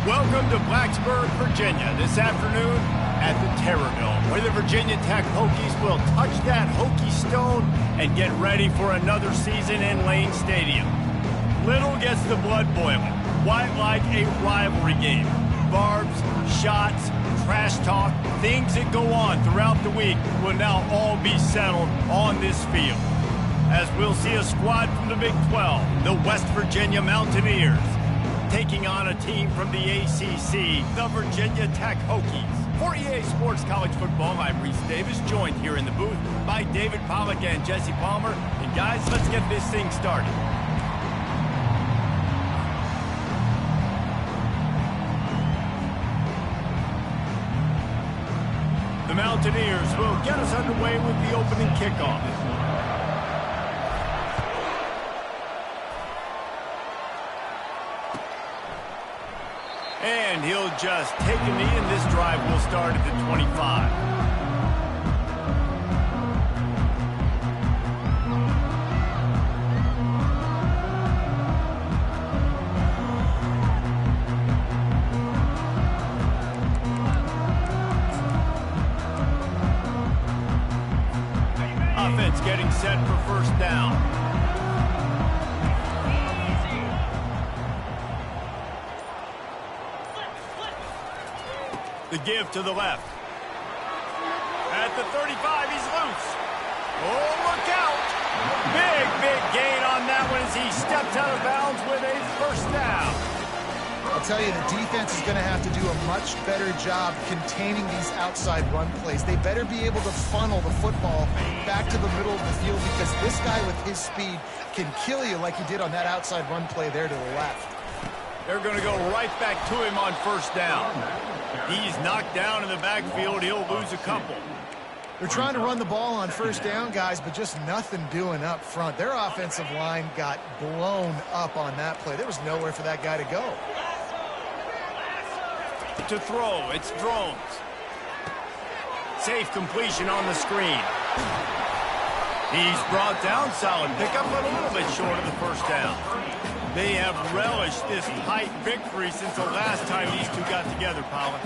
Welcome to Blacksburg, Virginia, this afternoon at the Terrorville, where the Virginia Tech Hokies will touch that Hokie stone and get ready for another season in Lane Stadium. Little gets the blood boiling, quite like a rivalry game. Barbs, shots, trash talk, things that go on throughout the week will now all be settled on this field. As we'll see a squad from the Big 12, the West Virginia Mountaineers, taking on a team from the ACC, the Virginia Tech Hokies. For EA Sports College Football, I'm Reese Davis, joined here in the booth by David Pollack and Jesse Palmer. And guys, let's get this thing started. The Mountaineers will get us underway with the opening kickoff. And he'll just take a knee, and this drive will start at the 25. Offense getting set for first down. The give to the left. At the 35, he's loose. Oh, look out. Big gain on that one as he steps out of bounds with a first down. I'll tell you, the defense is going to have to do a much better job containing these outside run plays. They better be able to funnel the football back to the middle of the field because this guy with his speed can kill you like he did on that outside run play there to the left. They're going to go right back to him on first down. He's knocked down in the backfield. He'll lose a couple. They're trying to run the ball on first down, guys, but just nothing doing up front. Their offensive line got blown up on that play. There was nowhere for that guy to go. To throw, it's Drones. Safe completion on the screen. He's brought down, solid pickup, but a little bit short of the first down. They have relished this tight victory since the last time these two got together, Pollack.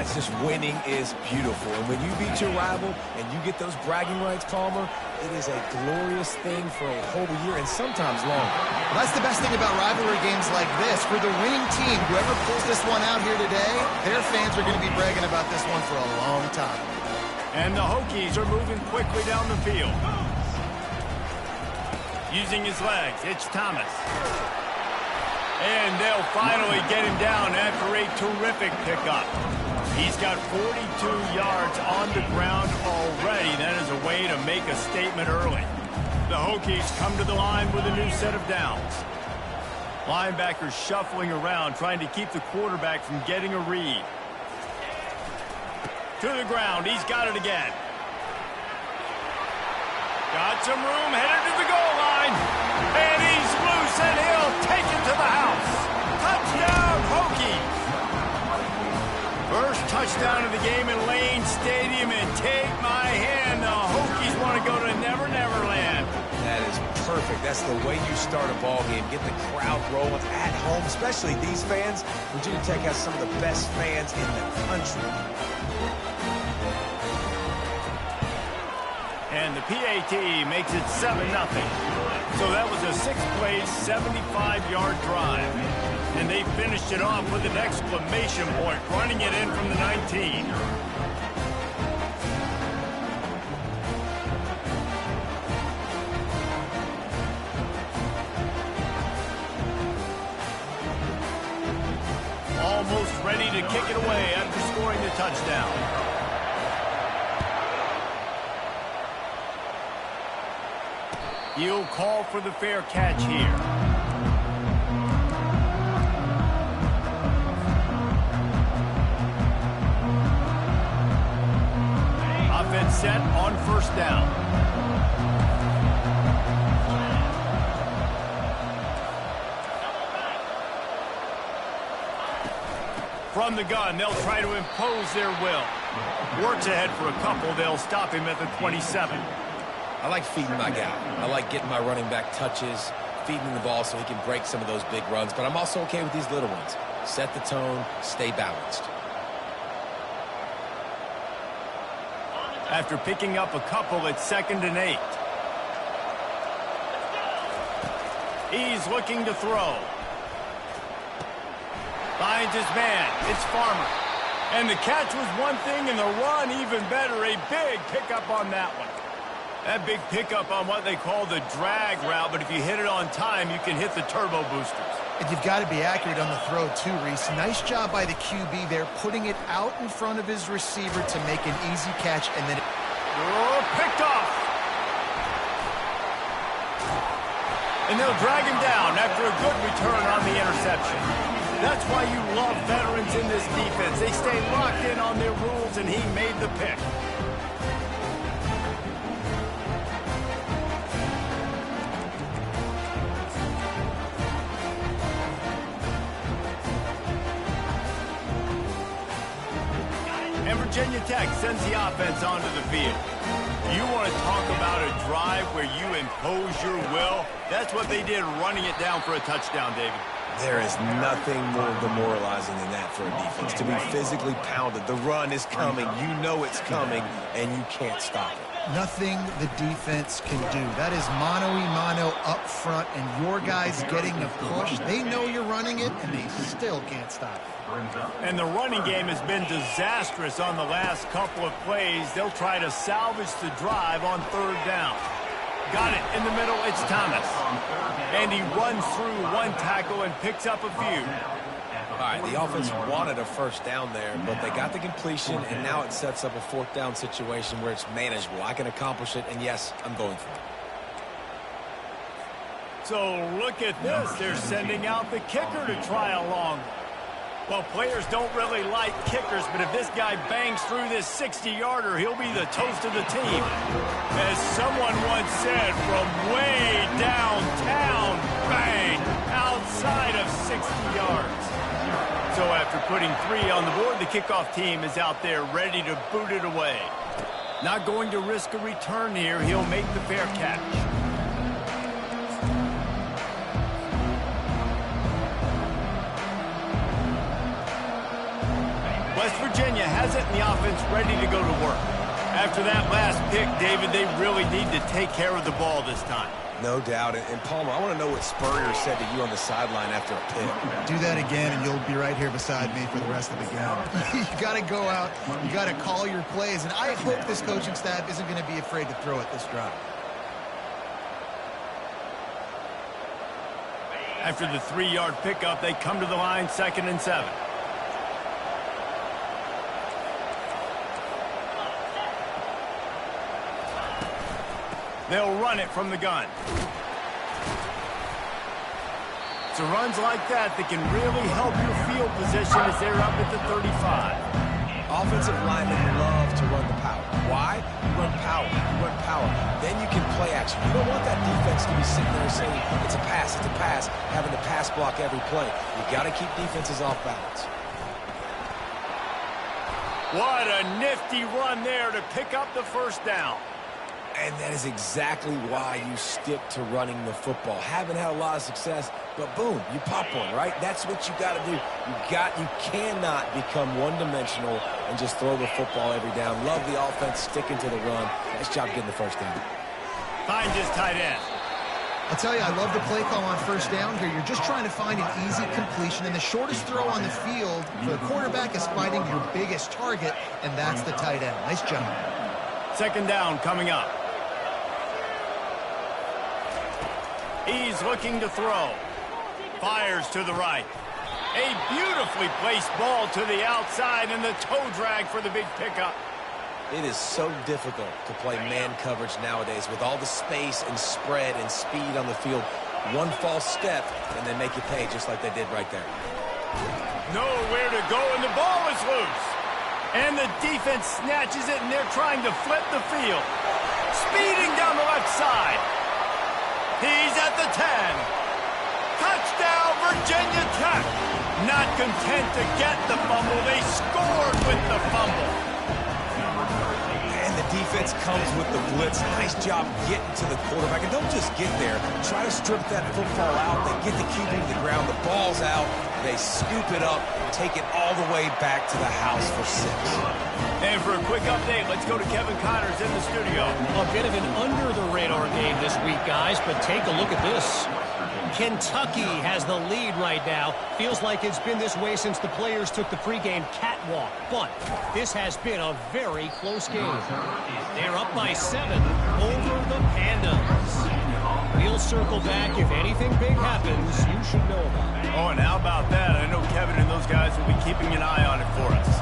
It's just winning is beautiful. And when you beat your rival and you get those bragging rights, Palmer, it is a glorious thing for a whole year and sometimes longer. Well, that's the best thing about rivalry games like this. For the winning team, whoever pulls this one out here today, their fans are going to be bragging about this one for a long time. And the Hokies are moving quickly down the field. Using his legs, it's Thomas. And they'll finally get him down after a terrific pickup. He's got 42 yards on the ground already. That is a way to make a statement early. The Hokies come to the line with a new set of downs. Linebackers shuffling around, trying to keep the quarterback from getting a read. To the ground, he's got it again. Got some room, headed to the goal line. And he's loose, and he'll take it to the house. Touchdown, Hokies. First touchdown of the game in Lane Stadium, and take my hand, the Hokies want to go to Never Never Land. That is perfect. That's the way you start a ball game. Get the crowd rolling at home, especially these fans. Virginia Tech has some of the best fans in the country. And the PAT makes it 7-0. So that was a 6-play, 75-yard drive. And they finished it off with an exclamation point, running it in from the 19. Almost ready to kick it away after scoring the touchdown. He'll call for the fair catch here. Offense set on first down. From the gun, they'll try to impose their will. Works ahead for a couple. They'll stop him at the 27. I like feeding my guy. I like getting my running back touches, feeding the ball so he can break some of those big runs, but I'm also okay with these little ones. Set the tone, stay balanced. After picking up a couple, it's 2nd and 8. He's looking to throw. Finds his man. It's Farmer. And the catch was one thing, and the run even better. A big pickup on that one. That big pickup on what they call the drag route, but if you hit it on time, you can hit the turbo boosters. And you've got to be accurate on the throw, too, Reese. Nice job by the QB there, putting it out in front of his receiver to make an easy catch, and then picked off. And they'll drag him down after a good return on the interception. That's why you love veterans in this defense. They stay locked in on their rules, and he made the pick. And Virginia Tech sends the offense onto the field. You want to talk about a drive where you impose your will? That's what they did, running it down for a touchdown, David. There is nothing more demoralizing than that for a defense, to be physically pounded. The run is coming. You know it's coming, and you can't stop it. nothing the defense can do. That is mano-a-mano up front, and your guys getting the push. They know you're running it, and they still can't stop it. And the running game has been disastrous on the last couple of plays. They'll try to salvage the drive on third down. Got it in the middle. It's Thomas. And he runs through one tackle and picks up a few. All right, the offense wanted a first down there, but they got the completion, and now it sets up a fourth down situation where it's manageable. I can accomplish it, and yes, I'm going for it. So look at this. They're sending out the kicker to try a long one. Well, players don't really like kickers, but if this guy bangs through this 60-yarder, he'll be the toast of the team. As someone once said, from way downtown, bang, outside of 60 yards. So after putting 3 on the board, the kickoff team is out there ready to boot it away. Not going to risk a return here. He'll make the fair catch. West Virginia has it, and the offense ready to go to work. After that last pick, David, they really need to take care of the ball this time. No doubt. And Palmer, I want to know what Spurrier said to you on the sideline after a pick. Do that again, and you'll be right here beside me for the rest of the game. You got to go out. You got to call your plays, and I hope this coaching staff isn't going to be afraid to throw it this drive. After the 3-yard pickup, they come to the line, 2nd and 7. They'll run it from the gun. So runs like that can really help your field position as they're up at the 35. Offensive linemen love to run the power. Why? You run power. You run power. Then you can play action. You don't want that defense to be sitting there saying, it's a pass, having to pass block every play. You got to keep defenses off balance. What a nifty run there to pick up the first down. And that is exactly why you stick to running the football. Haven't had a lot of success, but boom, you pop one, right? That's what you got to do. You cannot become one-dimensional and just throw the football every down. Love the offense, sticking to the run. Nice job getting the first down. Finds his tight end. I'll tell you, I love the play call on first down here. You're just trying to find an easy completion, and the shortest throw on the field for the quarterback is finding your biggest target, and that's the tight end. Nice job. 2nd down coming up. He's looking to throw. Fires to the right. A beautifully placed ball to the outside, and the toe drag for the big pickup. It is so difficult to play man coverage nowadays with all the space and spread and speed on the field. One false step, and they make you pay just like they did right there. Nowhere to go, and the ball is loose. And the defense snatches it, and they're trying to flip the field. Speeding down the left side. He's at the 10. Touchdown, Virginia Tech. Not content to get the fumble, they scored with the fumble. And the defense comes with the blitz. Nice job getting to the quarterback. And don't just get there. Try to strip that football out. They get the QB to the ground. The ball's out. They scoop it up, take it all the way back to the house for 6. And for a quick update, let's go to Kevin Connors in the studio. A bit of an under-the-radar game this week, guys, but take a look at this. Kentucky has the lead right now. Feels like it's been this way since the players took the pregame catwalk. But this has been a very close game. They're up by 7 over the Pandas. We'll circle back. If anything big happens, you should know about it. Oh, and how about that? I know Kevin and those guys will be keeping an eye on it for us.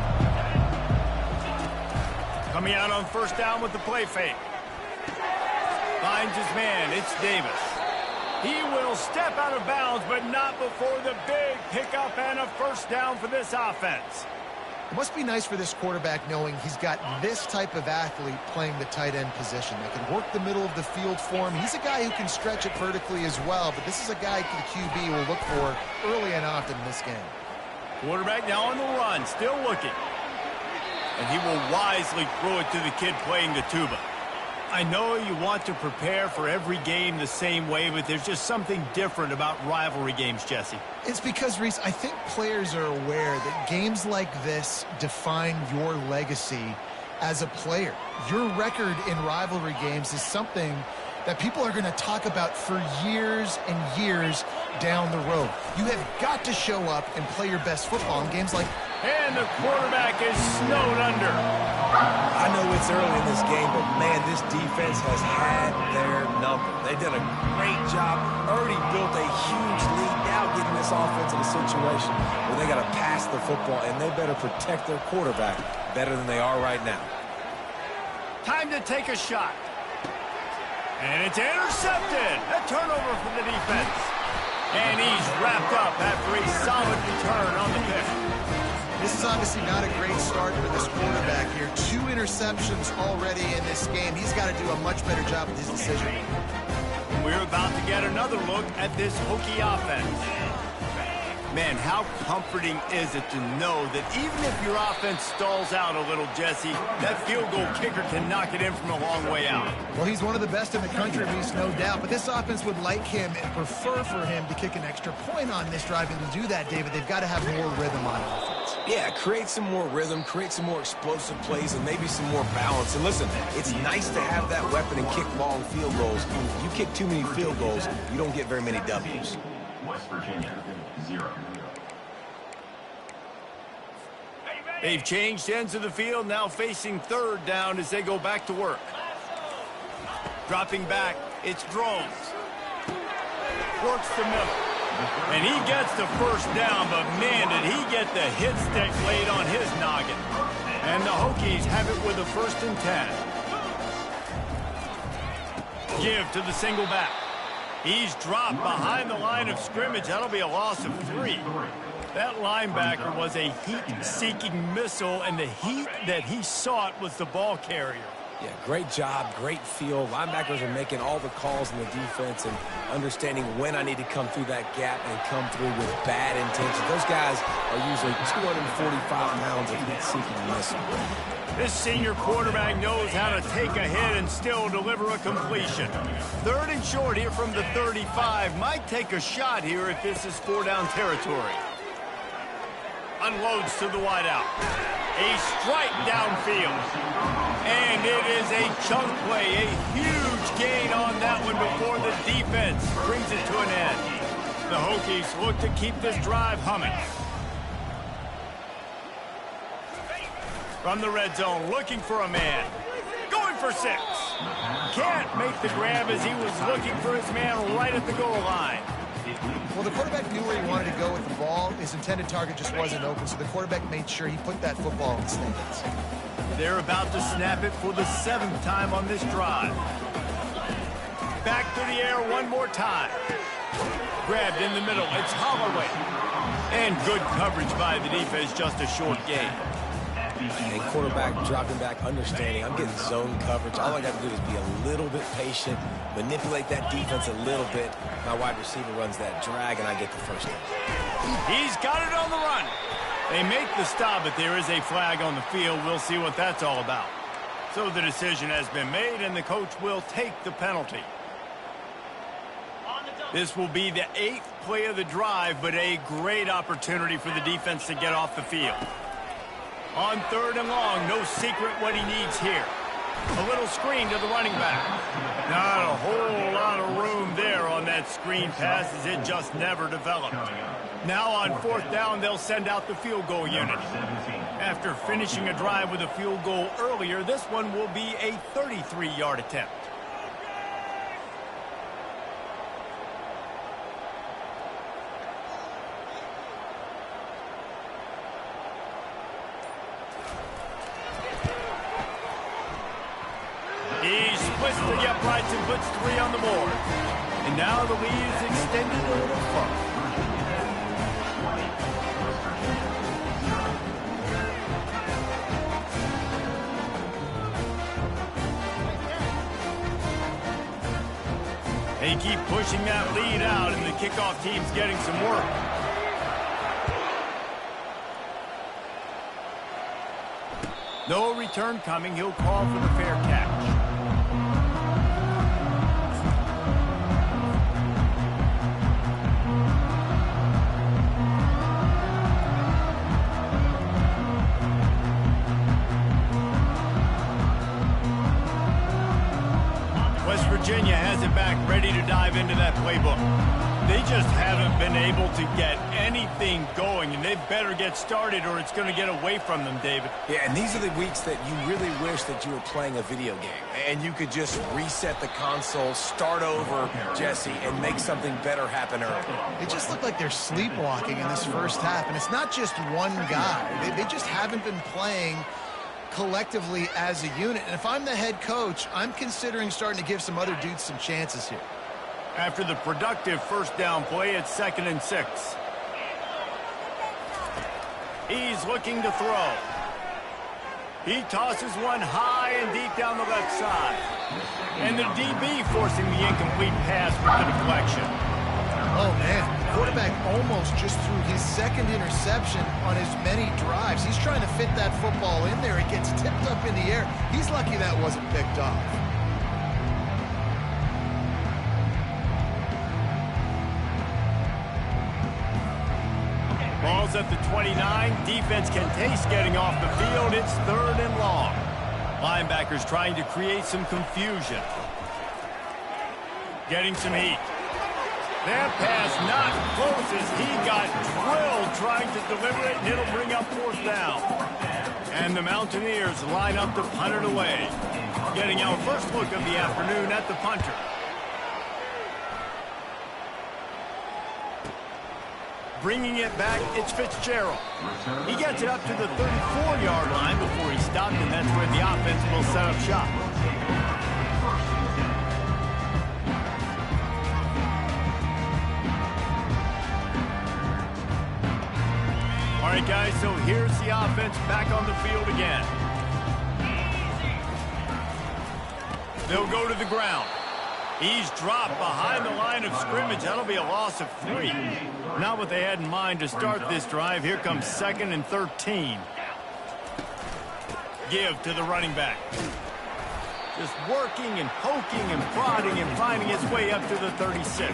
Coming out on first down with the play fake. Finds his man. It's Davis. He will step out of bounds, but not before the big pickup and a first down for this offense. It must be nice for this quarterback knowing he's got this type of athlete playing the tight end position. They can work the middle of the field for him. He's a guy who can stretch it vertically as well, but this is a guy the QB will look for early and often in this game. Quarterback now on the run, still looking. And he will wisely throw it to the kid playing the tuba. I know you want to prepare for every game the same way, but there's just something different about rivalry games, Jesse. It's because, Reese, I think players are aware that games like this define your legacy as a player. Your record in rivalry games is something that people are going to talk about for years and years down the road. You have got to show up and play your best football in games like... And the quarterback is snowed under. I know it's early in this game, but, man, this defense has had their number. They've done a great job, already built a huge lead, now getting this offense in a situation where they got to pass the football, and they better protect their quarterback better than they are right now. Time to take a shot. And it's intercepted. A turnover for the defense. And he's wrapped up after a solid return on the pick. This is obviously not a great start for this quarterback here. 2 interceptions already in this game. He's got to do a much better job with his decision. We're about to get another look at this Hokie offense. Man, how comforting is it to know that even if your offense stalls out a little, Jesse, that field goal kicker can knock it in from a long way out. Well, he's one of the best in the country, Reese, no doubt. But this offense would like him and prefer for him to kick an extra point on this drive. And to do that, David, they've got to have more rhythm on offense. Yeah, create some more rhythm, create some more explosive plays, and maybe some more balance. And listen, it's nice to have that weapon and kick long field goals. You kick too many field goals, you don't get very many W's. West Virginia, 0. They've changed ends of the field, now facing third down as they go back to work. Dropping back, it's Drones. Works the middle. And he gets the first down, but man, did he get the hit stick laid on his noggin. And the Hokies have it with a 1st and 10. Give to the single back. He's dropped behind the line of scrimmage. That'll be a loss of 3. That linebacker was a heat-seeking missile, and the heat that he sought was the ball carrier. Yeah, great job, great feel. Linebackers are making all the calls in the defense and understanding when I need to come through that gap and come through with bad intentions. Those guys are usually 245 pounds of heat-seeking missile. This senior quarterback knows how to take a hit and still deliver a completion. 3rd and short here from the 35. Might take a shot here if this is 4-down territory. Unloads to the wideout. A strike downfield. And it is a chunk play. A huge gain on that one before the defense brings it to an end. The Hokies look to keep this drive humming. From the red zone, looking for a man. Going for 6. Can't make the grab as he was looking for his man right at the goal line. Well, the quarterback knew where he wanted to go with the ball. His intended target just wasn't open, so the quarterback made sure he put that football in the stands. They're about to snap it for the 7th time on this drive. Back to the air one more time. Grabbed in the middle. It's Holloway. And good coverage by the defense, just a short gain. And quarterback dropping back, understanding I'm getting zone coverage. All I got to do is be a little bit patient, manipulate that defense a little bit. My wide receiver runs that drag, and I get the first down. He's got it on the run. They make the stop, but there is a flag on the field. We'll see what that's all about. So the decision has been made, and the coach will take the penalty. On the This will be the 8th play of the drive, but a great opportunity for the defense to get off the field. On 3rd and long, no secret what he needs here. A little screen to the running back. Not a whole lot of room there on that screen pass as it just never developed. Now on 4th down, they'll send out the field goal unit. After finishing a drive with a field goal earlier, this one will be a 33-yard attempt. He splits the uprights and puts 3 on the board. And now the lead is extended a little further. They keep pushing that lead out, and the kickoff team's getting some work. No return coming. He'll call for the fair catch. West Virginia has it back, ready to dive into that playbook. They just haven't been able to get anything going, and they better get started or it's going to get away from them, David. Yeah, and these are the weeks that you really wish that you were playing a video game and you could just reset the console, start over, Jesse, and make something better happen early. They just look like they're sleepwalking in this first half, and it's not just one guy. They just haven't been playing collectively as a unit. And if I'm the head coach, I'm considering starting to give some other dudes some chances here. After the productive 1st down play, it's 2nd and 6. He's looking to throw. He tosses one high and deep down the left side. And the DB forcing the incomplete pass with the deflection. Oh, man. Quarterback almost just threw his 2nd interception on as many drives. He's trying to fit that football in there. It gets tipped up in the air. He's lucky that wasn't picked off. Ball's at the 29. Defense can taste getting off the field. It's 3rd and long. Linebackers trying to create some confusion. Getting some heat. That pass not close as he got drilled trying to deliver it, and it'll bring up 4th down. And the Mountaineers line up to punt it away. Getting our first look of the afternoon at the punter. Bringing it back, it's Fitzgerald. He gets it up to the 34-yard line before he stopped, and that's where the offense will set up shop. All right, guys, so here's the offense back on the field again. They'll go to the ground. He's dropped behind the line of scrimmage. That'll be a loss of 3. Not what they had in mind to start this drive. Here comes 2nd and 13. Give to the running back. Just working and poking and prodding and finding his way up to the 36.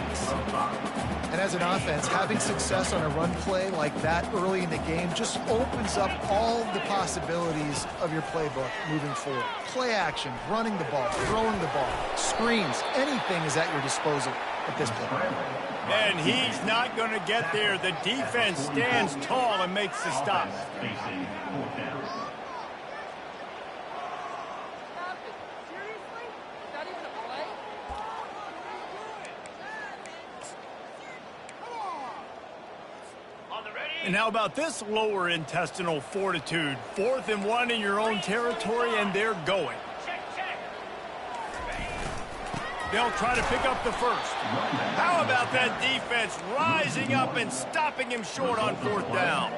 And as an offense, having success on a run play like that early in the game just opens up all the possibilities of your playbook moving forward. Play action, running the ball, throwing the ball, screens, anything is at your disposal at this point. And he's not going to get there. The defense stands tall and makes the stop. And how about this lower intestinal fortitude? 4th and 1 in your own territory, and they're going. They'll try to pick up the first. How about that defense rising up and stopping him short on 4th down?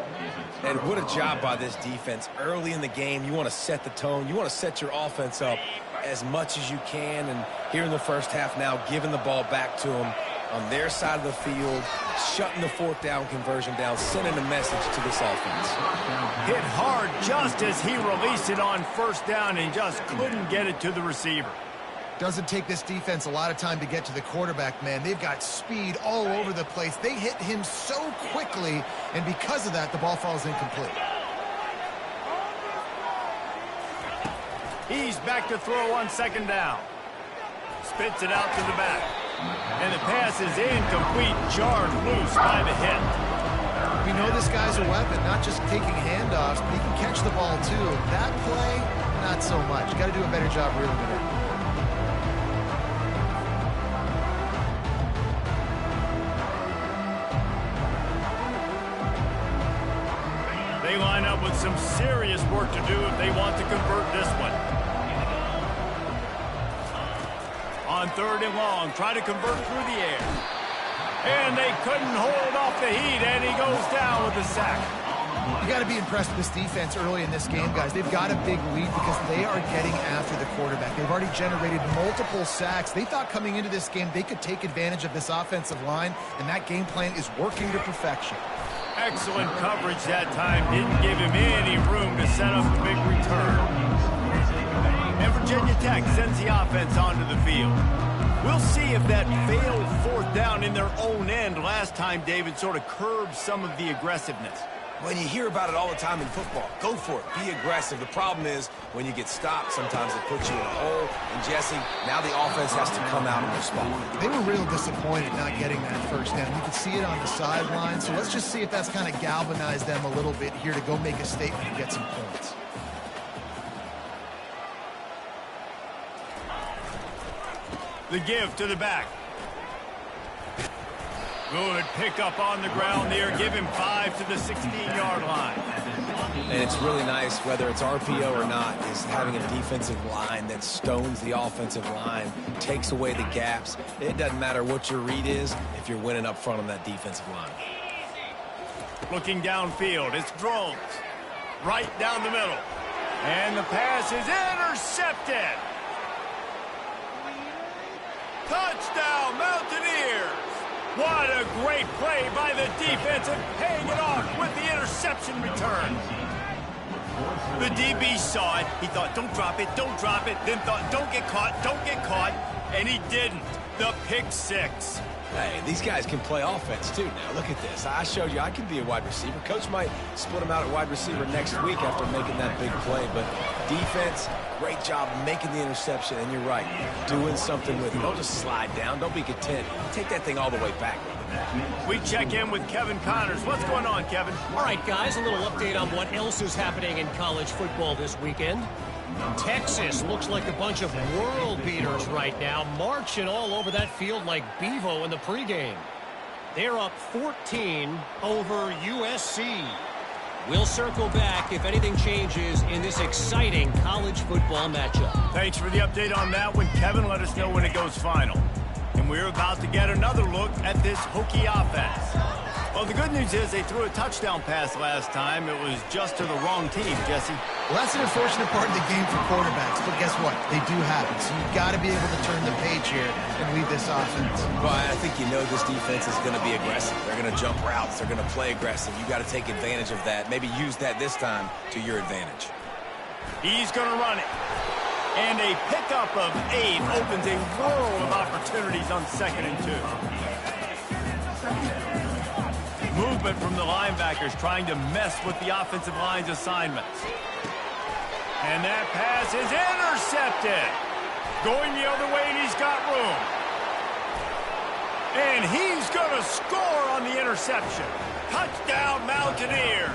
And what a job by this defense. Early in the game, you want to set the tone. You want to set your offense up as much as you can. And here in the first half now, giving the ball back to them on their side of the field, shutting the 4th down conversion down, sending a message to this offense. Hit hard just as he released it on 1st down and just couldn't get it to the receiver. Doesn't take this defense a lot of time to get to the quarterback, man. They've got speed all over the place. They hit him so quickly, and because of that, the ball falls incomplete. He's back to throw on second down. Spits it out to the back. And the pass is incomplete, jarred loose by the hit. We know this guy's a weapon, not just taking handoffs, but he can catch the ball too. That play, not so much. Got to do a better job reeling it in. They line up with some serious work to do if they want to convert this one. On third and long, try to convert through the air. And they couldn't hold off the heat, and he goes down with the sack. You got to be impressed with this defense early in this game, guys. They've got a big lead because they are getting after the quarterback. They've already generated multiple sacks. They thought coming into this game they could take advantage of this offensive line, and that game plan is working to perfection. Excellent coverage that time. Didn't give him any room to set up a big return. And Virginia Tech sends the offense onto the field. We'll see if that failed fourth down in their own end last time, David, sort of curbed some of the aggressiveness. When you hear about it all the time in football, go for it. Be aggressive. The problem is when you get stopped, sometimes it puts you in a hole. And, Jesse, now the offense has to come out and respond. They were real disappointed not getting that first down. You could see it on the sideline. So let's just see if that's kind of galvanized them a little bit here to go make a statement and get some points. The give to the back. Good pickup on the ground there. Give him 5 to the 16-yard line. And it's really nice, whether it's RPO or not, is having a defensive line that stones the offensive line, takes away the gaps. It doesn't matter what your read is if you're winning up front on that defensive line. Looking downfield, it's Drones. Right down the middle. And the pass is intercepted. Touchdown, Mountaineers. What a great play by the defense and paying it off with the interception return. The DB saw it. He thought, don't drop it, don't drop it. Then thought, don't get caught, and he didn't. The pick six. Hey, these guys can play offense, too. Now, look at this. I showed you I can be a wide receiver. Coach might split him out at wide receiver next week after making that big play. But defense, great job making the interception. And you're right, doing something with it. Don't just slide down. Don't be content. Take that thing all the way back. We check in with Kevin Connors. What's going on, Kevin? All right, guys, a little update on what else is happening in college football this weekend. Texas looks like a bunch of world beaters right now, marching all over that field like Bevo in the pregame. They're up 14 over USC. We'll circle back if anything changes in this exciting college football matchup. Thanks for the update on that one, Kevin. Let us know when it goes final. And we're about to get another look at this Hokie offense. Well, the good news is they threw a touchdown pass last time. It was just to the wrong team, Jesse. Well, that's an unfortunate part of the game for quarterbacks, but guess what? They do happen. So you've got to be able to turn the page here and lead this offense. Well, I think you know this defense is going to be aggressive. They're going to jump routes. They're going to play aggressive. You've got to take advantage of that. Maybe use that this time to your advantage. He's going to run it. And a pickup of 8 opens a world of opportunities on 2nd and 2. Movement from the linebackers trying to mess with the offensive line's assignments. And that pass is intercepted. Going the other way, and he's got room. And he's going to score on the interception. Touchdown, Mountaineers.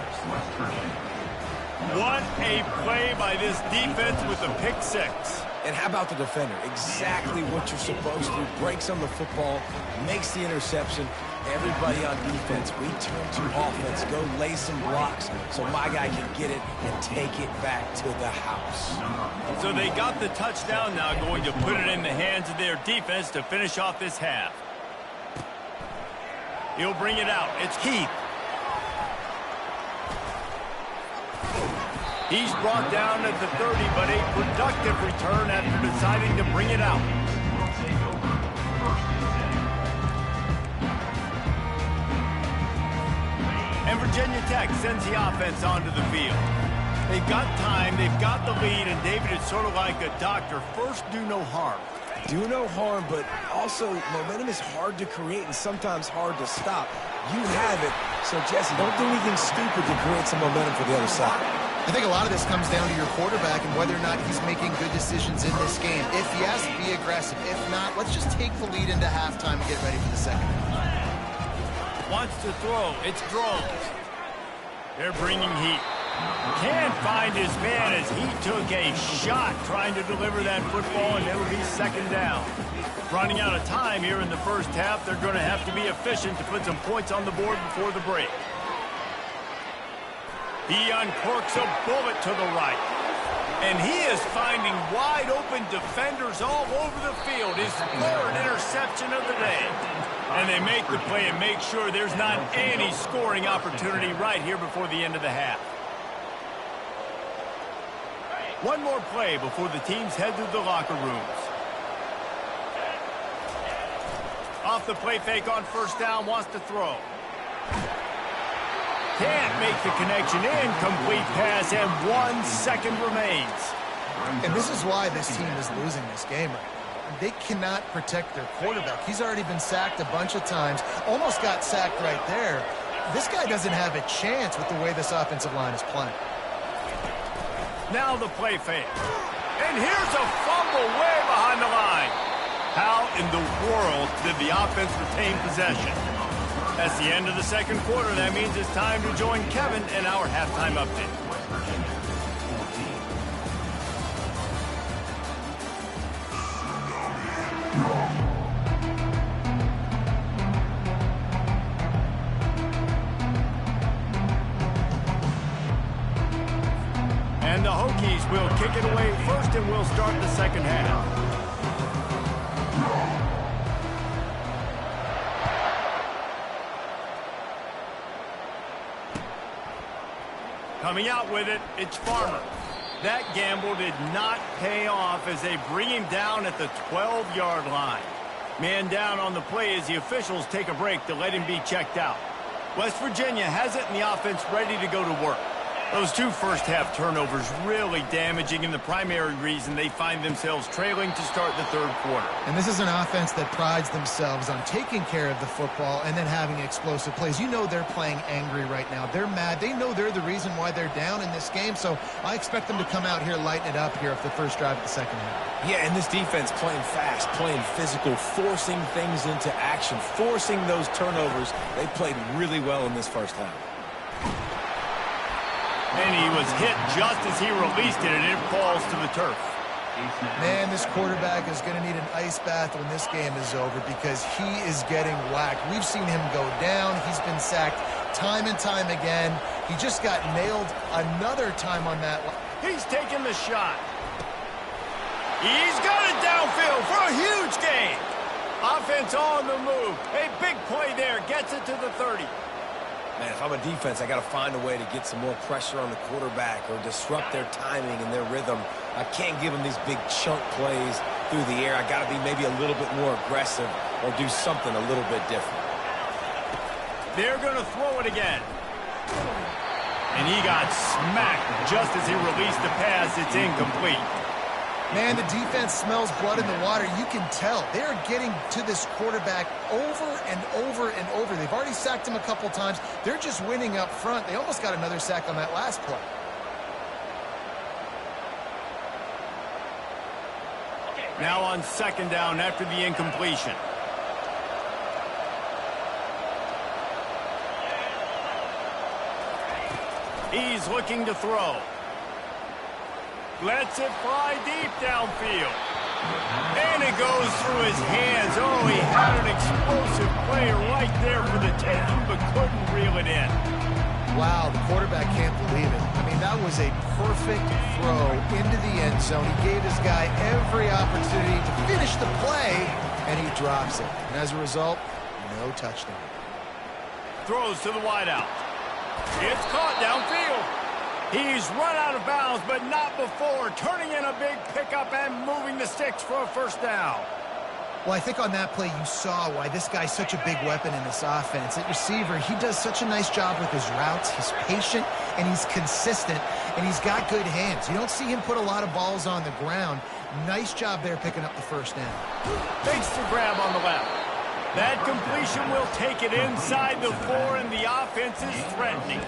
What a play by this defense with the pick six. And how about the defender? Exactly what you're supposed to do. Breaks on the football, makes the interception. Everybody on defense, we turn to offense. Go lay some blocks so my guy can get it and take it back to the house. So they got the touchdown now, going to put it in the hands of their defense to finish off this half. He'll bring it out. It's Heath. He's brought down at the 30, but a productive return after deciding to bring it out. And Virginia Tech sends the offense onto the field. They've got time, they've got the lead, and David is sort of like a doctor. First, do no harm. do no harm, but also momentum is hard to create and sometimes hard to stop. You have it, so Jesse, don't do anything stupid to create some momentum for the other side. I think a lot of this comes down to your quarterback and whether or not he's making good decisions in this game. If yes, be aggressive. If not, let's just take the lead into halftime and get ready for the second half. Wants to throw. It's Drones. They're bringing heat. Can't find his man as he took a shot trying to deliver that football, and it'll be second down. Running out of time here in the first half, they're going to have to be efficient to put some points on the board before the break. He uncorks a bullet to the right. And he is finding wide open defenders all over the field. His third interception of the day. And they make the play and make sure there's not any scoring opportunity right here before the end of the half. One more play before the teams head to the locker rooms. Off the play fake on first down, wants to throw. Can't make the connection. Incomplete pass, and 1 second remains. And this is why this team is losing this game right now. They cannot protect their quarterback. He's already been sacked a bunch of times. Almost got sacked right there. This guy doesn't have a chance with the way this offensive line is playing. Now the play fake. And here's a fumble way behind the line. How in the world did the offense retain possession? That's the end of the second quarter. That means it's time to join Kevin in our halftime update. West Virginia 14. And the Hokies will kick it away first, and we'll start the second half. Coming out with it, it's Farmer. That gamble did not pay off as they bring him down at the 12-yard line. Man down on the play as the officials take a break to let him be checked out. West Virginia has it and the offense ready to go to work. Those two first-half turnovers really damaging, and the primary reason they find themselves trailing to start the third quarter. And this is an offense that prides themselves on taking care of the football and then having explosive plays. You know they're playing angry right now. They're mad. They know they're the reason why they're down in this game, so I expect them to come out here, lighten it up here for the first drive of the second half. Yeah, and this defense playing fast, playing physical, forcing things into action, forcing those turnovers. They played really well in this first half. And he was hit just as he released it, and it falls to the turf. Man, this quarterback is going to need an ice bath when this game is over because he is getting whacked. We've seen him go down. He's been sacked time and time again. He just got nailed another time on that line. He's taking the shot. He's got it downfield for a huge gain. Offense on the move. A big play there. Gets it to the 30. Man, if I'm a defense, I got to find a way to get some more pressure on the quarterback or disrupt their timing and their rhythm. I can't give them these big chunk plays through the air. I got to be maybe a little bit more aggressive or do something a little bit different. They're going to throw it again. And he got smacked just as he released the pass. It's incomplete. Man, the defense smells blood in the water. You can tell. They're getting to this quarterback over and over and over. They've already sacked him a couple times. They're just winning up front. They almost got another sack on that last play. Now on second down after the incompletion. He's looking to throw. Lets it fly deep downfield. And it goes through his hands. Oh, he had an explosive play right there for the taking, but couldn't reel it in. Wow, the quarterback can't believe it. I mean, that was a perfect throw into the end zone. He gave his guy every opportunity to finish the play, and he drops it. And as a result, no touchdown. Throws to the wideout. It's caught downfield. He's run out of bounds, but not before. Turning in a big pickup and moving the sticks for a first down. Well, I think on that play you saw why this guy's such a big weapon in this offense. At receiver, he does such a nice job with his routes. He's patient. and he's consistent, and he's got good hands. You don't see him put a lot of balls on the ground. Nice job there picking up the first down. Fakes the grab on the left. That completion will take it inside the 4, and the offense is threatening.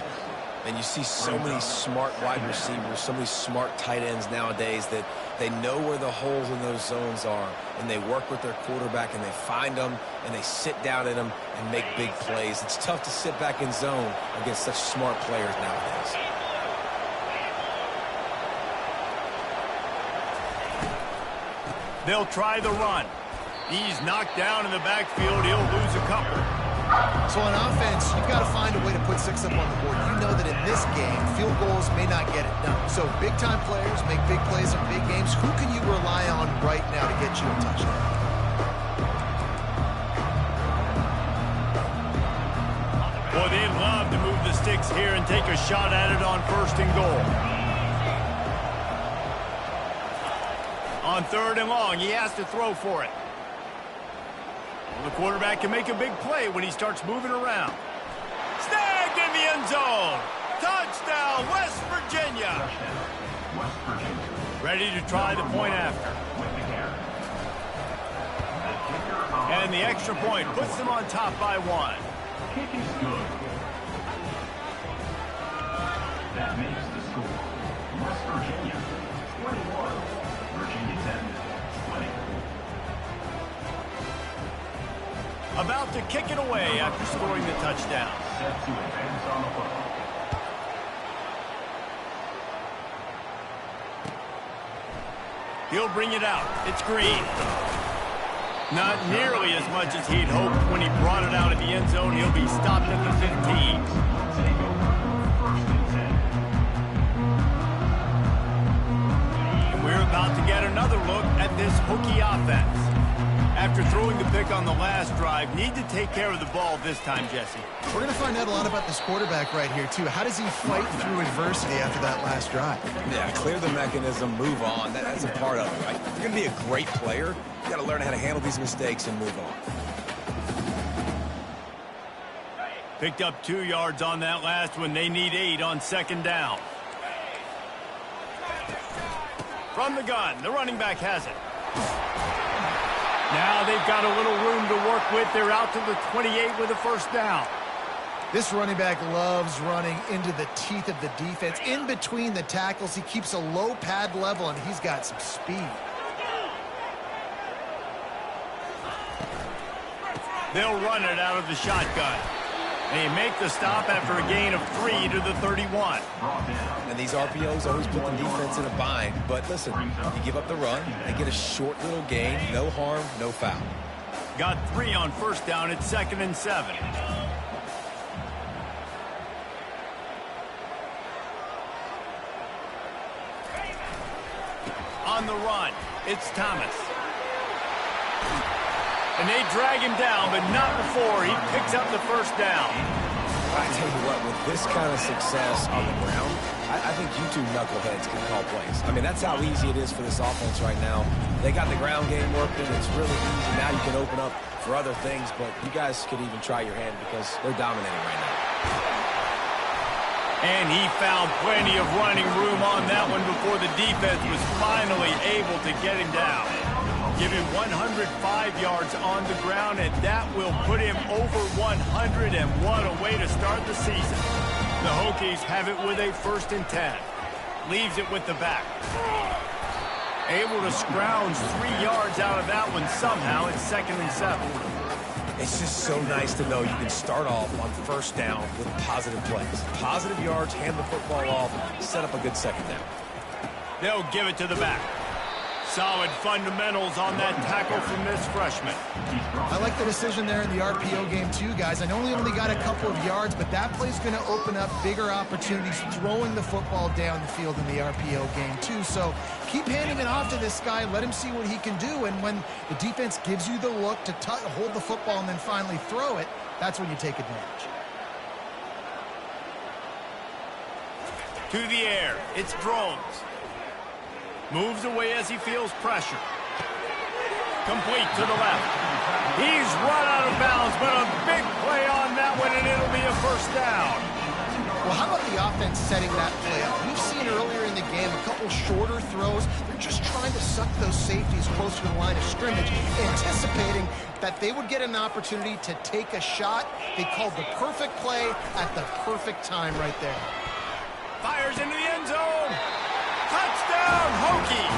And you see so many smart wide receivers, so many smart tight ends nowadays that they know where the holes in those zones are, and they work with their quarterback, and they find them, and they sit down in them and make big plays. It's tough to sit back in zone against such smart players nowadays. They'll try the run. He's knocked down in the backfield. He'll lose a couple. So on offense, you've got to find a way to put 6 up on the board. You know that in this game, field goals may not get it done. So big-time players make big plays in big games. Who can you rely on right now to get you a touchdown? Boy, they'd love to move the sticks here and take a shot at it on 1st and goal. On 3rd and long, he has to throw for it. Well, the quarterback can make a big play when he starts moving around. Snagged in the end zone. Touchdown, West Virginia. West Virginia. Ready to try the point after. And the extra point puts them on top by 1. Kick is good. That makes the score. West Virginia 21. Virginia Tech 20. About to kick it away after scoring the touchdown. Set to advance on the football. He'll bring it out. It's Green. Not nearly as much as he'd hoped when he brought it out of the end zone. He'll be stopped at the 15. Take over. 1st and 10. And we're about to get another look at this Hokie offense. After throwing the pick on the last drive, need to take care of the ball this time, Jesse. We're going to find out a lot about this quarterback right here, too. How does he fight through adversity after that last drive? Yeah, clear the mechanism, move on. That's a part of it, right? If you're going to be a great player, you got to learn how to handle these mistakes and move on. Picked up 2 yards on that last one. They need 8 on 2nd down. From the gun, the running back has it. Now they've got a little room to work with. They're out to the 28 with a 1st down. This running back loves running into the teeth of the defense. In between the tackles, he keeps a low pad level, and he's got some speed. They'll run it out of the shotgun. They make the stop after a gain of 3 to the 31. And these RPOs always put the defense in a bind. But listen, you give up the run, they get a short little gain, no harm, no foul. Got 3 on 1st down. It's 2nd and 7. On the run, it's Thomas. And they drag him down, but not before he picks up the 1st down. I tell you what, with this kind of success on the ground, I think you two knuckleheads can call plays. I mean, that's how easy it is for this offense right now. They got the ground game working. It's really easy. Now you can open up for other things, but you guys could even try your hand because they're dominating right now. And he found plenty of running room on that one before the defense was finally able to get him down. Give him 105 yards on the ground, and that will put him over 100, and what a way to start the season. The Hokies have it with a 1st and 10. Leaves it with the back. Able to scrounge 3 yards out of that one somehow. It's 2nd and 7. It's just so nice to know you can start off on 1st down with positive plays. Positive yards, hand the football off, set up a good 2nd down. They'll give it to the back. Solid fundamentals on that tackle from this freshman. I like the decision there in the RPO game too, guys. I know he only got a couple of yards, but that play's going to open up bigger opportunities throwing the football down the field in the RPO game too. So keep handing it off to this guy. Let him see what he can do. And when the defense gives you the look to hold the football and then finally throw it, that's when you take advantage. To the air. It's Drones. Moves away as he feels pressure. Complete to the left. He's run out of bounds, but a big play on that one, and it'll be a 1st down. Well, how about the offense setting that play up? We've seen earlier in the game a couple shorter throws. They're just trying to suck those safeties closer to the line of scrimmage, anticipating that they would get an opportunity to take a shot. They called the perfect play at the perfect time right there. Fires into the end zone. Touchdown, Hokies.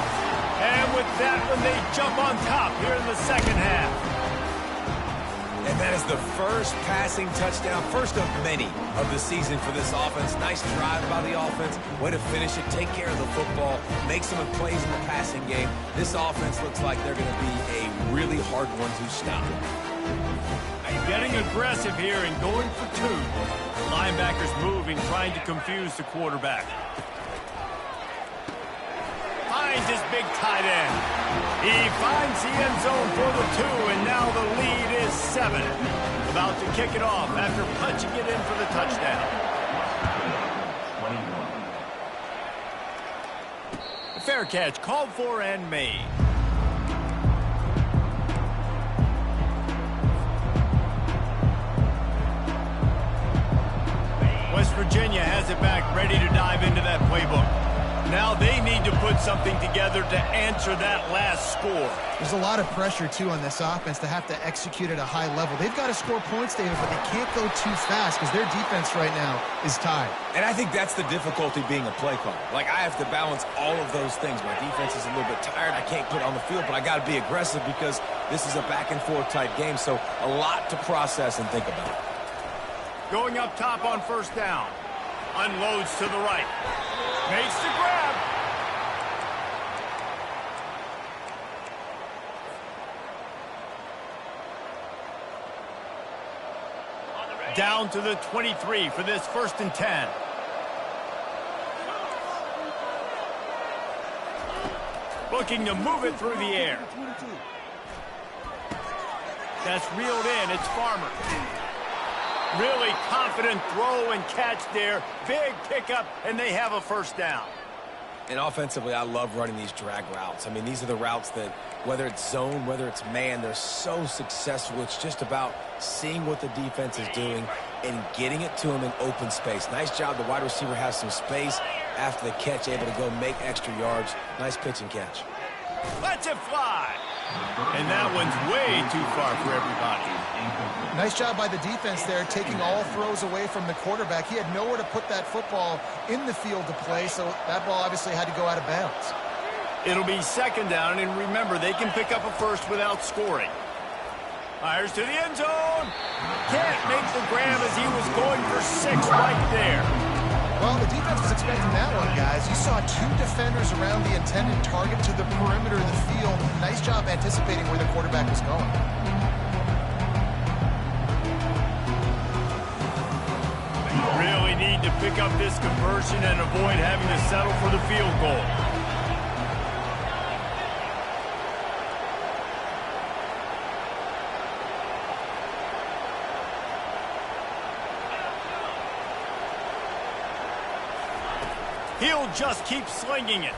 And with that one, they jump on top here in the second half. And that is the first passing touchdown, first of many of the season for this offense. Nice drive by the offense. Way to finish it, take care of the football, make some plays in the passing game. This offense looks like they're going to be a really hard one to stop. Getting aggressive here and going for two. Linebackers moving, trying to confuse the quarterback. Finds his big tight end. He finds the end zone for the 2, and now the lead is 7. About to kick it off after punching it in for the touchdown. 21. Fair catch called for and made. West Virginia has it back, ready to dive into that playbook. Now they need to put something together to answer that last score. There's a lot of pressure, too, on this offense to have to execute at a high level. They've got to score points, David, but they can't go too fast because their defense right now is tied. And I think that's the difficulty being a play caller. Like, I have to balance all of those things. My defense is a little bit tired. I can't put it on the field, but I got to be aggressive because this is a back-and-forth type game, so a lot to process and think about. Going up top on first down. Unloads to the right. Makes the grab. Down to the 23 for this 1st and 10. Looking to move it through the air. That's reeled in. It's Farmer. Really confident throw and catch there. Big pickup, and they have a first down. And offensively, I love running these drag routes. I mean, these are the routes that, whether it's zone, whether it's man, they're so successful. It's just about seeing what the defense is doing and getting it to them in open space. Nice job. The wide receiver has some space after the catch, able to go make extra yards. Nice pitch and catch. Lets it fly. And that one's way too far for everybody. Nice job by the defense there, taking all throws away from the quarterback. He had nowhere to put that football in the field to play, so that ball obviously had to go out of bounds. It'll be 2nd down, and remember, they can pick up a first without scoring. Fires to the end zone. Can't make the grab as he was going for 6 right there. Well, the defense was expecting that one, guys. You saw 2 defenders around the intended target to the perimeter of the field. Nice job anticipating where the quarterback was going. Really need to pick up this conversion and avoid having to settle for the field goal. He'll just keep slinging it.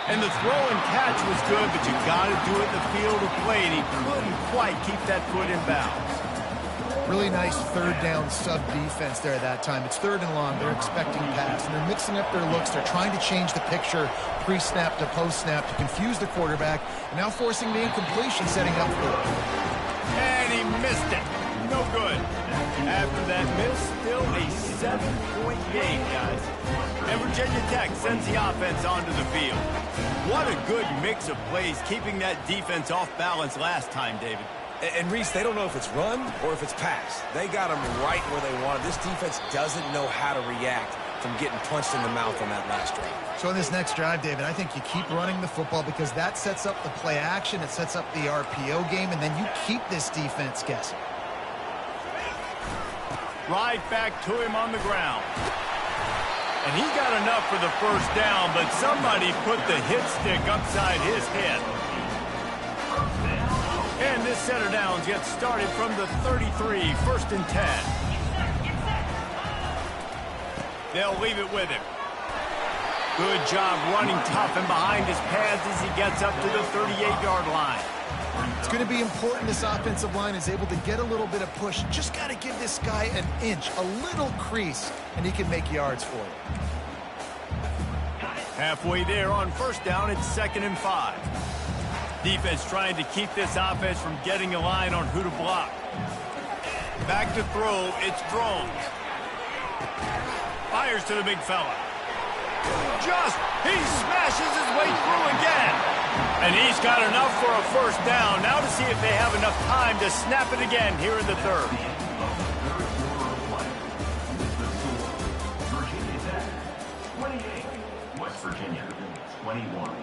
And the throw and catch was good, but you got to do it in the field of play, and he couldn't quite keep that foot in bounds. Really nice 3rd down sub-defense there at that time. It's 3rd and long. They're expecting pass, and they're mixing up their looks. They're trying to change the picture pre-snap to post-snap to confuse the quarterback, and now forcing the incompletion, setting up for it. And he missed it. No good. After that miss, still a 7-point game, guys. And Virginia Tech sends the offense onto the field. What a good mix of plays, keeping that defense off balance last time, David. And Reese, they don't know if it's run or if it's pass. They got them right where they want. This defense doesn't know how to react from getting punched in the mouth on that last drive. So in this next drive, David, I think you keep running the football because that sets up the play action, it sets up the RPO game, and then you keep this defense guessing. Right back to him on the ground. And he got enough for the first down, but somebody put the hit stick upside his head. And this set of downs gets started from the 33, 1st and 10. They'll leave it with him. Good job running tough and behind his pads as he gets up to the 38-yard line. It's going to be important this offensive line is able to get a little bit of push. Just got to give this guy an inch, a little crease, and he can make yards for you. Halfway there on first down, it's 2nd and 5. Defense trying to keep this offense from getting a line on who to block. Back to throw, it's Drones. Fires to the big fella. He smashes his way through again. And he's got enough for a first down. Now to see if they have enough time to snap it again here in the third. Virginia Tech, 28. West Virginia, 21.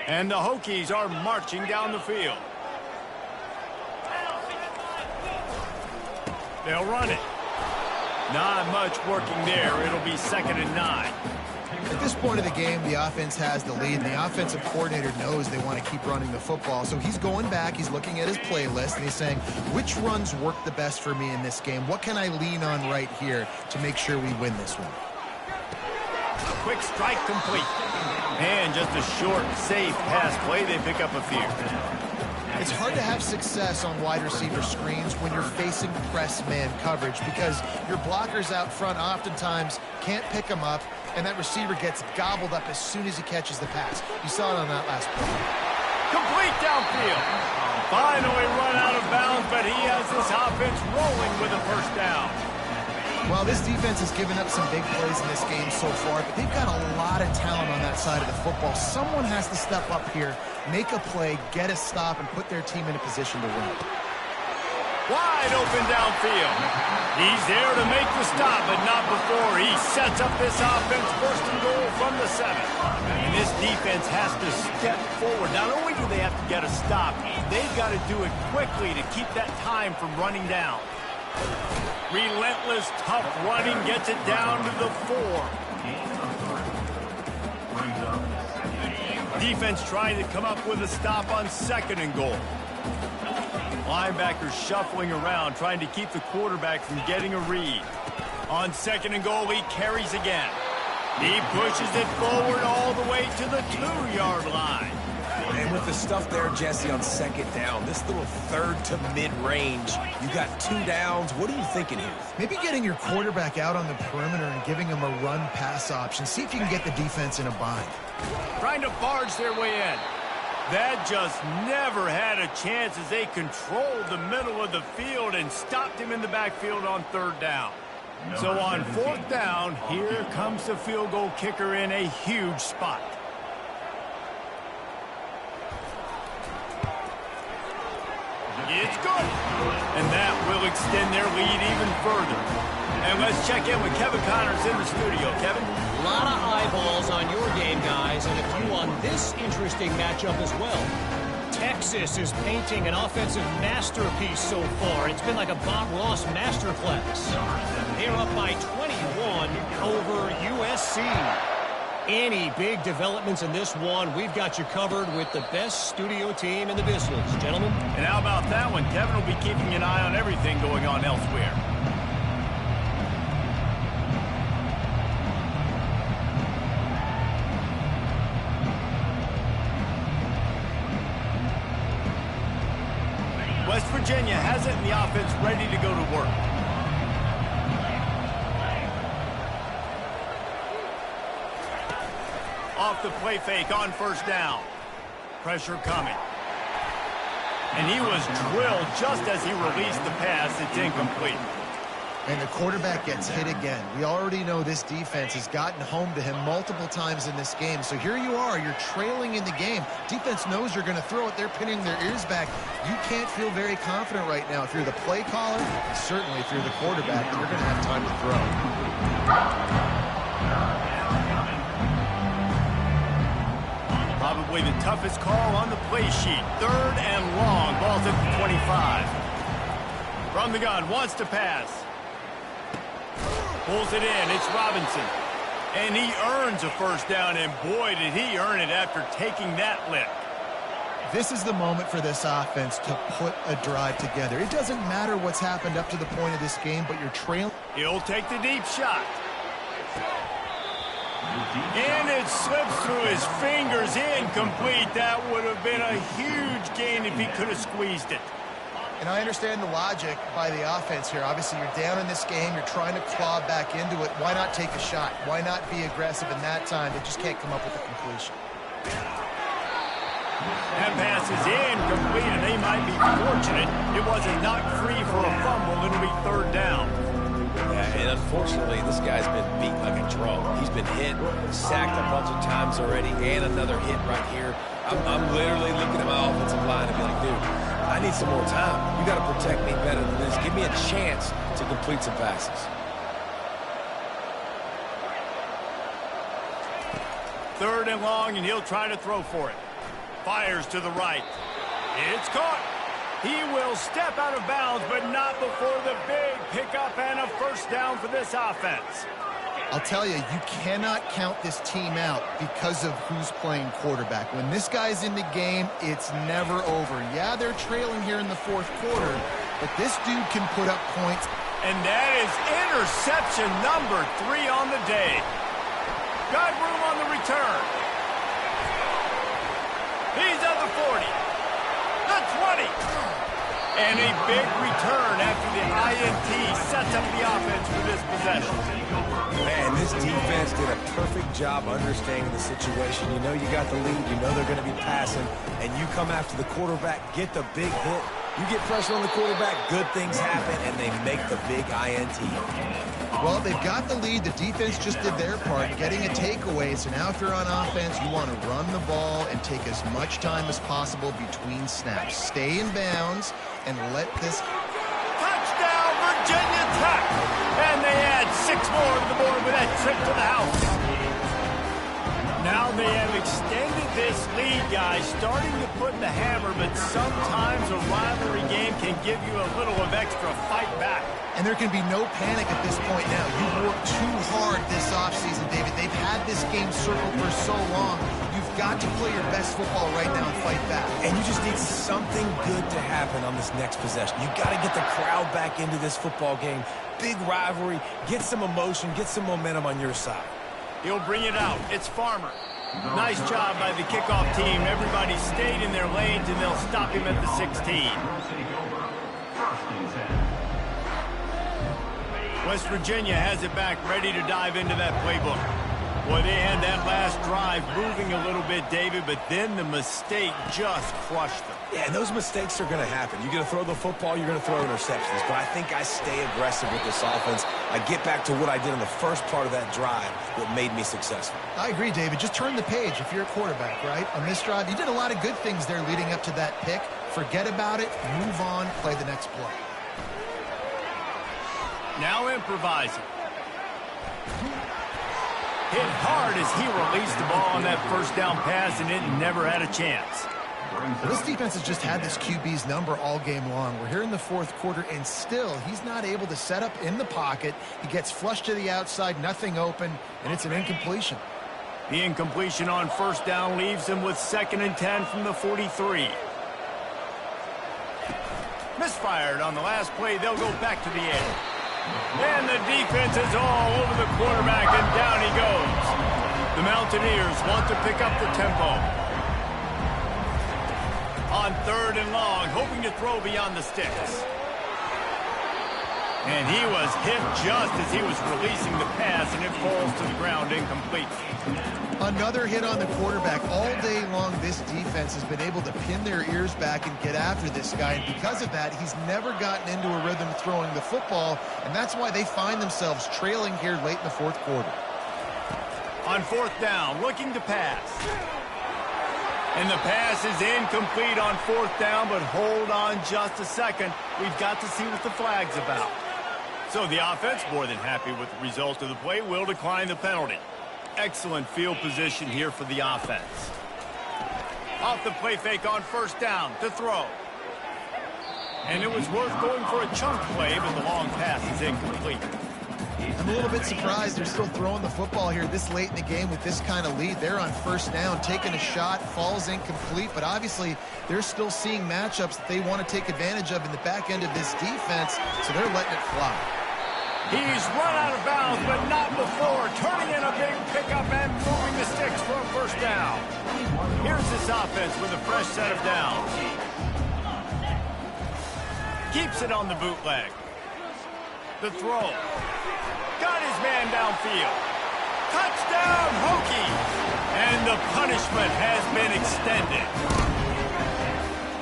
And the Hokies are marching down the field. They'll run it. Not much working there. It'll be 2nd and 9. At this point of the game, the offense has the lead, and the offensive coordinator knows they want to keep running the football. So he's going back, he's looking at his playlist, and he's saying, which runs work the best for me in this game? What can I lean on right here to make sure we win this one? A quick strike complete. And just a short, safe pass play. They pick up a few. It's hard to have success on wide receiver screens when you're facing press man coverage because your blockers out front oftentimes can't pick them up, and that receiver gets gobbled up as soon as he catches the pass. You saw it on that last play. Complete downfield. Finally run out of bounds, but he has this offense rolling with a first down. Well, this defense has given up some big plays in this game so far, but they've got a lot of talent on that side of the football. Someone has to step up here, make a play, get a stop, and put their team in a position to win. Wide open downfield. He's there to make the stop, but not before he sets up this offense. 1st and goal from the 7. And this defense has to step forward. Not only do they have to get a stop, they've got to do it quickly to keep that time from running down. Relentless, tough running gets it down to the 4. Defense trying to come up with a stop on 2nd and goal. Linebackers shuffling around, trying to keep the quarterback from getting a read. On 2nd and goal, he carries again. He pushes it forward all the way to the 2-yard line. And with the stuff there, Jesse, on 2nd down, this little 3rd to mid-range, you got 2 downs. What are you thinking here? Maybe getting your quarterback out on the perimeter and giving him a run-pass option. See if you can get the defense in a bind. Trying to barge their way in. That just never had a chance as they controlled the middle of the field and stopped him in the backfield on 3rd down. So on 4th down, here comes the field goal kicker in a huge spot. It's good. And that will extend their lead even further. And let's check in with Kevin Connors in the studio. Kevin? A lot of eyeballs on your game, guys, and a few on this interesting matchup as well. Texas is painting an offensive masterpiece so far. It's been like a Bob Ross masterclass. They're up by 21 over USC. Any big developments in this one, we've got you covered with the best studio team in the business, gentlemen. And how about that one? Kevin will be keeping an eye on everything going on elsewhere. West Virginia has it in the offense ready to go to work. Off the play fake on 1st down. Pressure coming. And he was drilled just as he released the pass. It's incomplete. And the quarterback gets hit again. We already know this defense has gotten home to him multiple times in this game. So here you are, you're trailing in the game. Defense knows you're going to throw it. They're pinning their ears back. You can't feel very confident right now if you're the play caller, and certainly if you're the quarterback, that you're going to have time to throw. Probably the toughest call on the play sheet. 3rd and long. Ball's at the 25. From the gun, wants to pass. Pulls it in. It's Robinson. And he earns a first down, and boy, did he earn it after taking that lick. This is the moment for this offense to put a drive together. It doesn't matter what's happened up to the point of this game, but you're trailing. He'll take the deep shot. And it slips through his fingers, incomplete. That would have been a huge gain if he could have squeezed it. And I understand the logic by the offense here. Obviously, you're down in this game. You're trying to claw back into it. Why not take a shot? Why not be aggressive in that time? They just can't come up with a completion. That pass is incomplete, and they might be fortunate it wasn't knocked free for a fumble. It'll be third down. Yeah, and unfortunately, this guy's been beat like a drum. He's been hit, sacked a bunch of times already, and another hit right here. I'm literally looking at my offensive line and be like, dude, I need some more time. You got to protect me better than this. Give me a chance to complete some passes. Third and long, and he'll try to throw for it. Fires to the right. It's caught. He will step out of bounds, but not before the big pickup and a first down for this offense. I'll tell you, you cannot count this team out because of who's playing quarterback. When this guy's in the game, it's never over. Yeah, they're trailing here in the fourth quarter, but this dude can put up points. And that is interception number 3 on the day. Got room on the return. He's at the 40. The 20. And a big return after the INT sets up the offense for this possession. Man, this defense did a perfect job understanding the situation. You know you got the lead. You know they're going to be passing. And you come after the quarterback, get the big hit. You get pressure on the quarterback, good things happen, and they make the big INT. Well, they've got the lead. The defense just did their part, getting a takeaway. So now if you're on offense, you want to run the ball and take as much time as possible between snaps. Stay in bounds and let this... Touchdown, Virginia Tech! And they add 6 more to the board with that trip to the house. Now they have extended this lead, guys, starting to put the hammer, but sometimes a rivalry game can give you a little of extra fight back. And there can be no panic at this point now. You've worked too hard this offseason, David. They've had this game circled for so long. You've got to play your best football right now and fight back. And you just need something good to happen on this next possession. You got to get the crowd back into this football game. Big rivalry. Get some emotion. Get some momentum on your side. He'll bring it out. It's Farmer. Nice job by the kickoff team. Everybody stayed in their lanes, and they'll stop him at the 16. West Virginia has it back, ready to dive into that playbook. Boy, they had that last drive moving a little bit, David, but then the mistake just crushed them. Yeah, and those mistakes are going to happen. You're going to throw the football, you're going to throw interceptions. But I think I stay aggressive with this offense. I get back to what I did in the first part of that drive that made me successful. I agree, David. Just turn the page if you're a quarterback, right? On this drive, you did a lot of good things there leading up to that pick. Forget about it, move on, play the next play. Now improvising. Hit hard as he released the ball on that first down pass, and it never had a chance. Well, this defense has just had this QB's number all game long. We're here in the fourth quarter, and still he's not able to set up in the pocket. He gets flushed to the outside, nothing open, and it's an incompletion. The incompletion on first down leaves him with 2nd and 10 from the 43. Misfired on the last play. They'll go back to the air. And the defense is all over the quarterback, and down he goes. The Mountaineers want to pick up the tempo. On 3rd and long, hoping to throw beyond the sticks. And he was hit just as he was releasing the pass, and it falls to the ground incomplete. Another hit on the quarterback. All day long, this defense has been able to pin their ears back and get after this guy. And because of that, he's never gotten into a rhythm throwing the football. And that's why they find themselves trailing here late in the fourth quarter. On 4th down, looking to pass. And the pass is incomplete on 4th down, but hold on just a second. We've got to see what the flag's about. So the offense, more than happy with the result of the play, will decline the penalty. Excellent field position here for the offense. Off the play fake on 1st down to throw. And it was worth going for a chunk play, but the long pass is incomplete. I'm a little bit surprised they're still throwing the football here this late in the game with this kind of lead. They're on 1st down, taking a shot, falls incomplete, but obviously they're still seeing matchups that they want to take advantage of in the back end of this defense, so they're letting it fly. He's run out of bounds, but not before. Turning in a big pickup and moving the sticks for a first down. Here's this offense with a fresh set of downs. Keeps it on the bootleg. The throw. Got his man downfield. Touchdown, Hokies! And the punishment has been extended.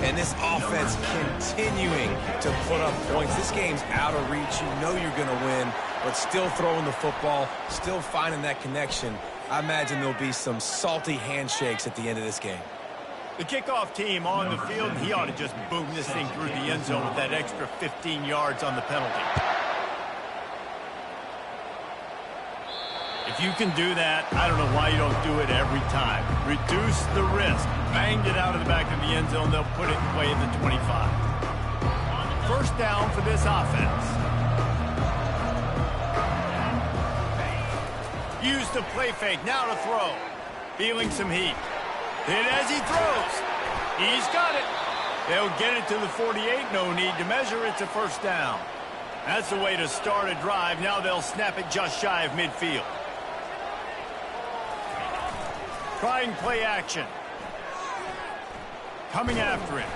And this offense continuing to put up points. This game's out of reach. You know you're going to win, but still throwing the football, still finding that connection. I imagine there'll be some salty handshakes at the end of this game. The kickoff team on the field, he ought to just boom this thing through the end zone with that extra 15 yards on the penalty. If you can do that, I don't know why you don't do it every time. Reduce the risk. Banged it out of the back of the end zone. They'll put it away at the 25. First down for this offense. Use the play fake. Now to throw. Feeling some heat. Hit as he throws. He's got it. They'll get it to the 48. No need to measure. It's a first down. That's the way to start a drive. Now they'll snap it just shy of midfield. Trying play action. Coming after him.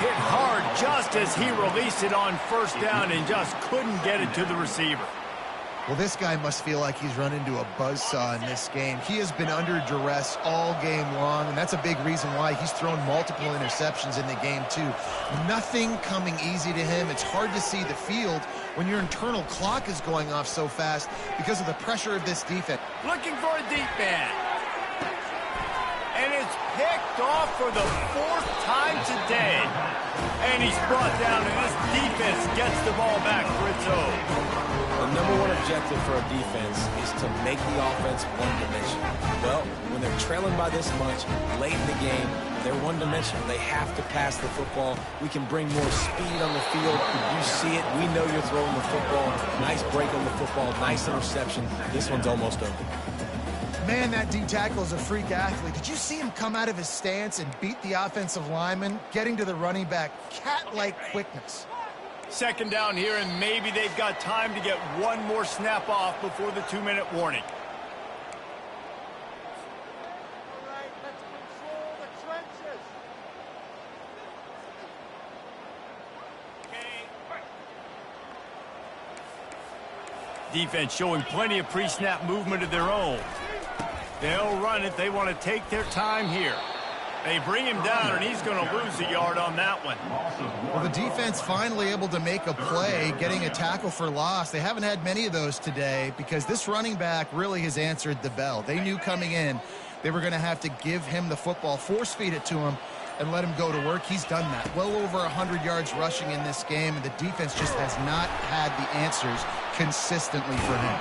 Hit hard just as he released it on first down and just couldn't get it to the receiver. Well, this guy must feel like he's run into a buzzsaw in this game. He has been under duress all game long, and that's a big reason why he's thrown multiple interceptions in the game, too. Nothing coming easy to him. It's hard to see the field when your internal clock is going off so fast because of the pressure of this defense. Looking for a deep man. And it's picked off for the fourth time today. And he's brought down, and this defense gets the ball back for its own. The number one objective for a defense is to make the offense one-dimensional. Well, when they're trailing by this much, late in the game, they're one-dimensional. They have to pass the football. We can bring more speed on the field. You see it. We know you're throwing the football. Nice break on the football. Nice interception. This one's almost over. Man, that D tackle is a freak athlete. Did you see him come out of his stance and beat the offensive lineman, getting to the running back? Cat-like quickness. Second down here, and maybe they've got time to get one more snap off before the 2-minute warning. All right, let's control the trenches. Defense showing plenty of pre-snap movement of their own. They'll run it. They want to take their time here. They bring him down, and he's going to lose a yard on that one. Well, the defense finally able to make a play, getting a tackle for loss. They haven't had many of those today because this running back really has answered the bell. They knew coming in they were going to have to give him the football, force feed it to him, and let him go to work. He's done that. Well over 100 yards rushing in this game, and the defense just has not had the answers consistently for him.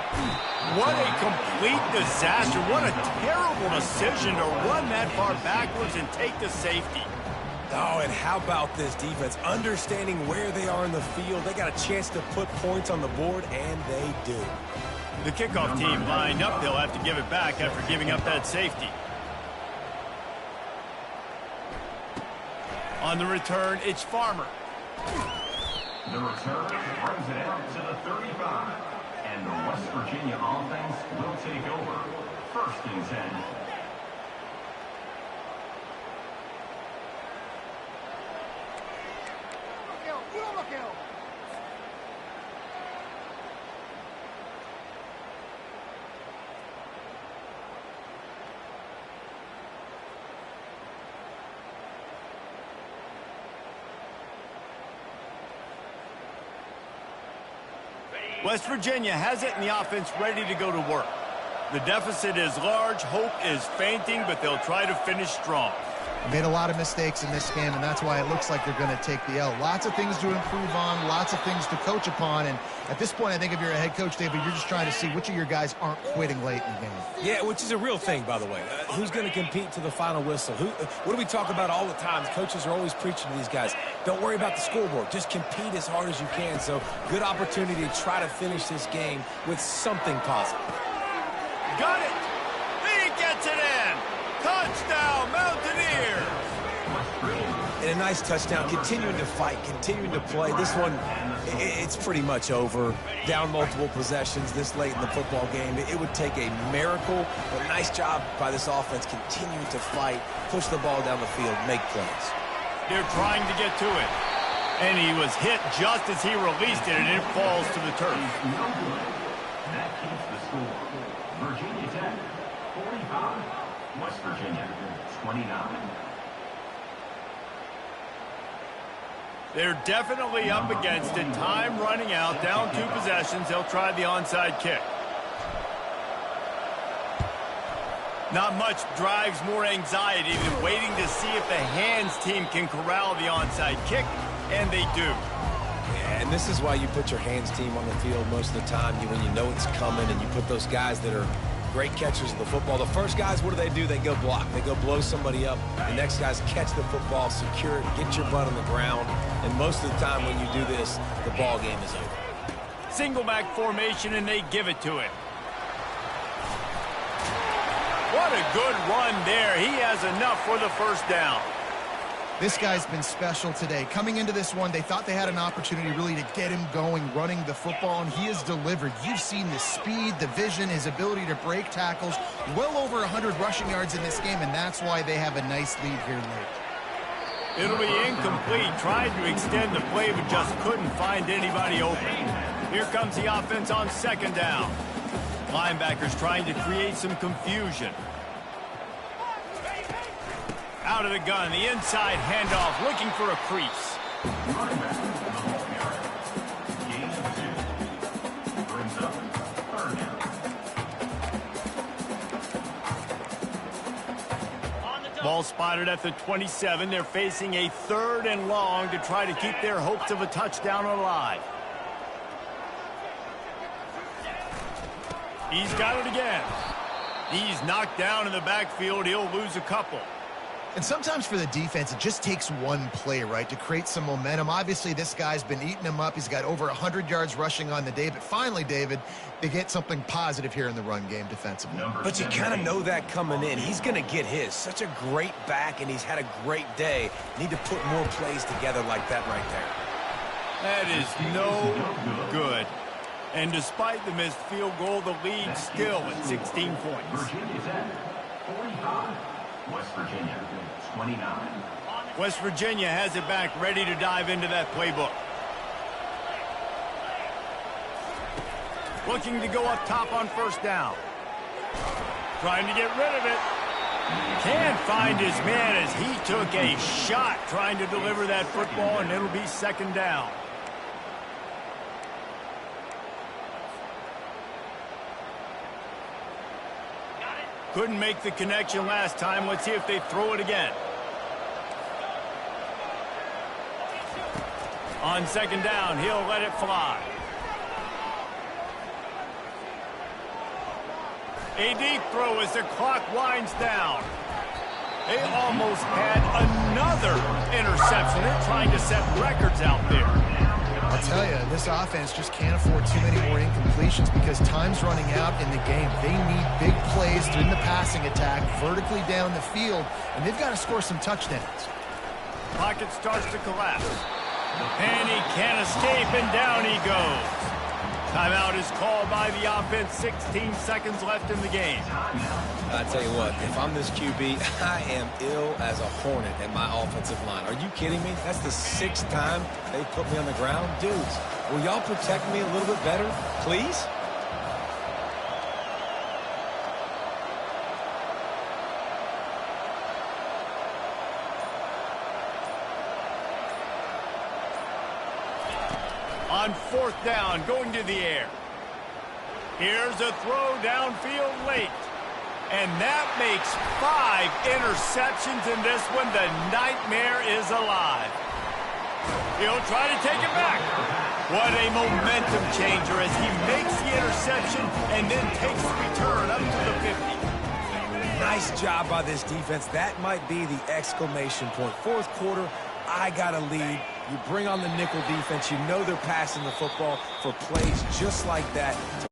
What a complete disaster. What a terrible decision to run that far backwards and take the safety. Oh, and how about this defense? Understanding where they are in the field. They got a chance to put points on the board, and they do. The kickoff team lined up. They'll have to give it back after giving up that safety. On the return, it's Farmer. The return brings it out to the 35. And the West Virginia offense will take over. First and 10. West Virginia has it, and the offense ready to go to work. The deficit is large. Hope is fainting, but they'll try to finish strong. Made a lot of mistakes in this game, and that's why it looks like they're going to take the L. Lots of things to improve on, lots of things to coach upon, and at this point, I think if you're a head coach, David, you're just trying to see which of your guys aren't quitting late in the game. Yeah, which is a real thing, by the way. Who's going to compete to the final whistle? What do we talk about all the time? Coaches are always preaching to these guys. Don't worry about the scoreboard. Just compete as hard as you can. So, good opportunity to try to finish this game with something positive. Got it! He gets it in! Touchdown, Mountaineers! And a nice touchdown, continuing to fight, continuing to play. This one, it's pretty much over. Down multiple possessions this late in the football game. It would take a miracle, but a nice job by this offense continuing to fight, push the ball down the field, make plays. They're trying to get to it. And he was hit just as he released it, and it falls to the turf. That keeps the score. Virginia Tech, 45. West Virginia, 29. They're definitely up against it. Time running out, down 2 possessions. They'll try the onside kick. Not much drives more anxiety than waiting to see if the hands team can corral the onside kick, and they do. Yeah, and this is why you put your hands team on the field most of the time when you know it's coming, and you put those guys that are great catchers of the football. The first guys, what do? They go block. They go blow somebody up. The next guys catch the football, secure it, get your butt on the ground. And most of the time when you do this, the ball game is over. Single back formation, and they give it to him. What a good run there. He has enough for the first down. This guy's been special today. Coming into this one, they thought they had an opportunity really to get him going, running the football, and he has delivered. You've seen the speed, the vision, his ability to break tackles. Well over 100 rushing yards in this game, and that's why they have a nice lead here late. It'll be incomplete. Tried to extend the play, but just couldn't find anybody open. Here comes the offense on second down. Linebackers trying to create some confusion. Out of the gun, the inside handoff, looking for a crease. Ball spotted at the 27. They're facing a 3rd and long to try to keep their hopes of a touchdown alive. He's got it again. He's knocked down in the backfield. He'll lose a couple. And sometimes for the defense, it just takes one play, right, to create some momentum. Obviously, this guy's been eating him up. He's got over 100 yards rushing on the day. But finally, David, they get something positive here in the run game defensively. But you kind of know that coming in. He's going to get his. Such a great back, and he's had a great day. Need to put more plays together like that right there. That is no good. And despite the missed field goal, the lead still at 16 points. Virginia Tech, 45. West Virginia, 29. West Virginia has it back, ready to dive into that playbook. Looking to go up top on first down. Trying to get rid of it. Can't find his man as he took a shot trying to deliver that football, and it'll be second down. Couldn't make the connection last time. Let's see if they throw it again. On second down, he'll let it fly. A deep throw as the clock winds down. They almost had another interception. They're trying to set records out there. I'll tell you, this offense just can't afford too many more incompletions because time's running out in the game. They need big plays in the passing attack, vertically down the field, and they've got to score some touchdowns. Pocket starts to collapse. And he can't escape, and down he goes. Timeout is called by the offense. 16 seconds left in the game. I tell you what, if I'm this QB, I am ill as a hornet at my offensive line. Are you kidding me? That's the 6th time they put me on the ground. Dudes, will y'all protect me a little bit better, please? On fourth down, going to the air. Here's a throw downfield late. And that makes 5 interceptions in this one. The nightmare is alive. He'll try to take it back. What a momentum changer as he makes the interception and then takes the return up to the 50. Nice job by this defense. That might be the exclamation point. Fourth quarter, I got a lead. You bring on the nickel defense. You know they're passing the football for plays just like that to